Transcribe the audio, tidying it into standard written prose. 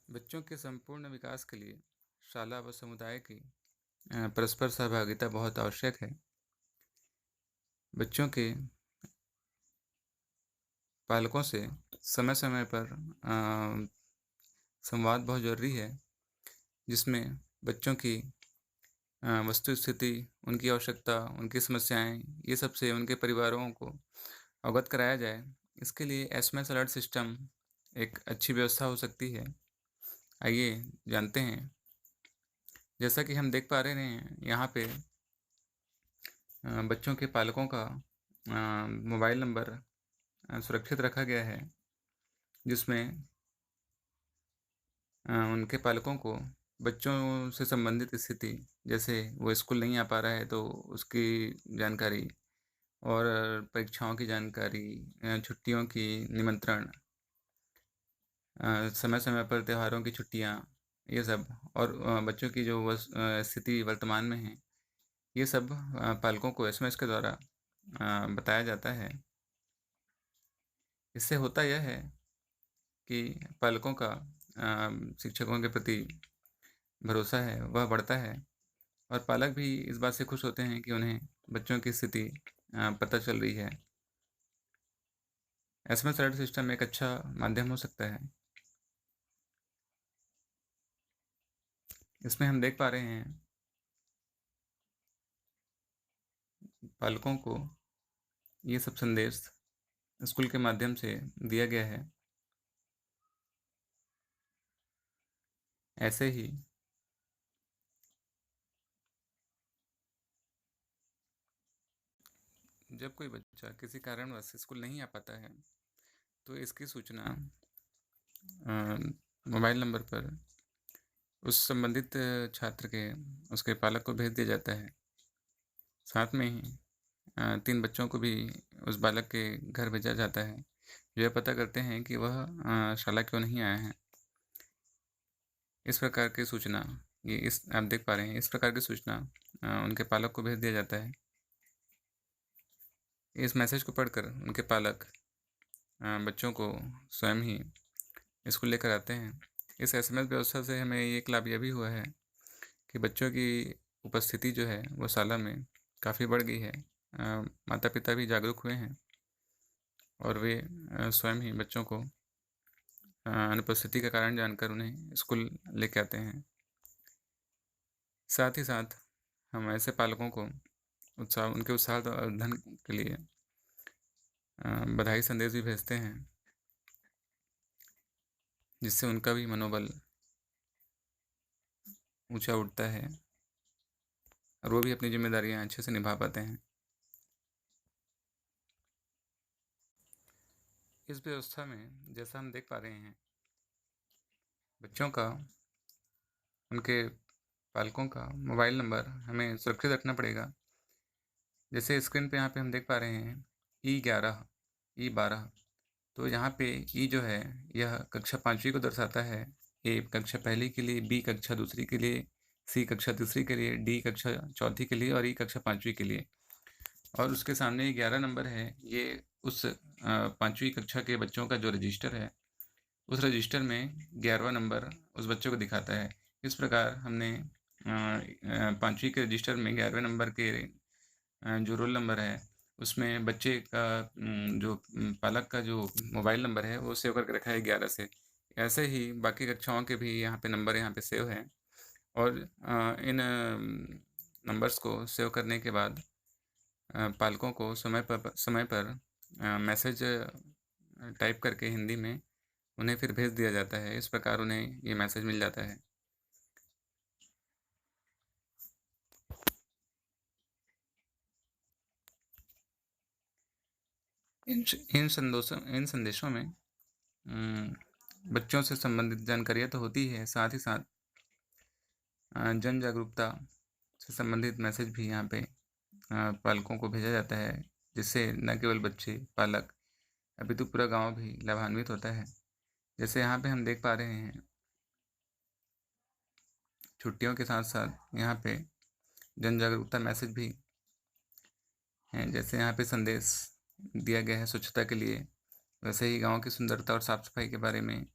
बच्चों के संपूर्ण विकास के लिए शाला व समुदाय की परस्पर सहभागिता बहुत आवश्यक है। बच्चों के पालकों से समय समय पर संवाद बहुत ज़रूरी है, जिसमें बच्चों की वस्तु स्थिति, उनकी आवश्यकता, उनकी समस्याएं, ये सब से उनके परिवारों को अवगत कराया जाए। इसके लिए एसएमएस अलर्ट सिस्टम एक अच्छी व्यवस्था हो सकती है। आइए जानते हैं। जैसा कि हम देख पा रहे हैं यहाँ पे बच्चों के पालकों का मोबाइल नंबर सुरक्षित रखा गया है, जिसमें उनके पालकों को बच्चों से संबंधित स्थिति, जैसे वो स्कूल नहीं आ पा रहा है तो उसकी जानकारी और परीक्षाओं की जानकारी, छुट्टियों की निमंत्रण, समय समय पर त्योहारों की छुट्टियां, ये सब और बच्चों की जो स्थिति वर्तमान में है, ये सब पालकों को एसएमएस के द्वारा बताया जाता है। इससे होता यह है कि पालकों का शिक्षकों के प्रति भरोसा है वह बढ़ता है, और पालक भी इस बात से खुश होते हैं कि उन्हें बच्चों की स्थिति पता चल रही है। एसएमएस अलर्ट सिस्टम एक अच्छा माध्यम हो सकता है। इसमें हम देख पा रहे हैं पालकों को ये सब संदेश स्कूल के माध्यम से दिया गया है। ऐसे ही जब कोई बच्चा किसी कारणवश स्कूल नहीं आ पाता है, तो इसकी सूचना मोबाइल नंबर पर उस संबंधित छात्र के उसके पालक को भेज दिया जाता है। साथ में ही 3 बच्चों को भी उस बालक के घर भेजा जाता है, जो यह पता करते हैं कि वह शाला क्यों नहीं आया है। इस प्रकार की सूचना, ये इस आप देख पा रहे हैं, इस प्रकार की सूचना उनके पालक को भेज दिया जाता है। इस मैसेज को पढ़कर उनके पालक बच्चों को स्वयं ही स्कूल लेकर आते हैं। इस एसएमएस व्यवस्था से हमें एक लाभ यह भी हुआ है कि बच्चों की उपस्थिति जो है वो शाला में काफ़ी बढ़ गई है। माता पिता भी जागरूक हुए हैं और वे स्वयं ही बच्चों को अनुपस्थिति का कारण जानकर उन्हें स्कूल लेके आते हैं। साथ ही साथ हम ऐसे पालकों को उनके उत्साहवर्धन के लिए बधाई संदेश भी भेजते हैं, जिससे उनका भी मनोबल ऊंचा उठता है और वो भी अपनी जिम्मेदारियां अच्छे से निभा पाते हैं। इस व्यवस्था में जैसा हम देख पा रहे हैं, बच्चों का, उनके पालकों का मोबाइल नंबर हमें सुरक्षित रखना पड़ेगा। जैसे स्क्रीन पे यहाँ पे हम देख पा रहे हैं E11, E12, तो यहाँ पे ई जो है यह कक्षा 5वीं को दर्शाता है, ए कक्षा पहली के लिए, बी कक्षा दूसरी के लिए, सी कक्षा तीसरी के लिए, डी कक्षा चौथी के लिए और ई कक्षा 5वीं के लिए। और उसके सामने 11 नंबर है, ये उस 5वीं कक्षा के बच्चों का जो रजिस्टर है, उस रजिस्टर में 11वां नंबर उस बच्चों को दिखाता है। इस प्रकार हमने 5वीं के रजिस्टर में 11वें नंबर के जो रोल नंबर है, उसमें बच्चे का जो पालक का जो मोबाइल नंबर है वो सेव करके रखा है 11 से। ऐसे ही बाकी कक्षाओं के भी यहाँ पे नंबर यहाँ पे सेव है, और इन नंबर्स को सेव करने के बाद पालकों को समय पर मैसेज टाइप करके हिंदी में उन्हें फिर भेज दिया जाता है। इस प्रकार उन्हें ये मैसेज मिल जाता है। इन संदेशों में बच्चों से संबंधित जानकारियाँ तो होती है, साथ ही साथ जन जागरूकता से संबंधित मैसेज भी यहाँ पे पालकों को भेजा जाता है, जिससे न केवल बच्चे, पालक, अभी तो पूरा गांव भी लाभान्वित होता है। जैसे यहाँ पे हम देख पा रहे हैं, छुट्टियों के साथ साथ यहाँ पे जन जागरूकता मैसेज भी हैं। जैसे यहाँ पे संदेश दिया गया है स्वच्छता के लिए, वैसे ही गांव की सुंदरता और साफ सफाई के बारे में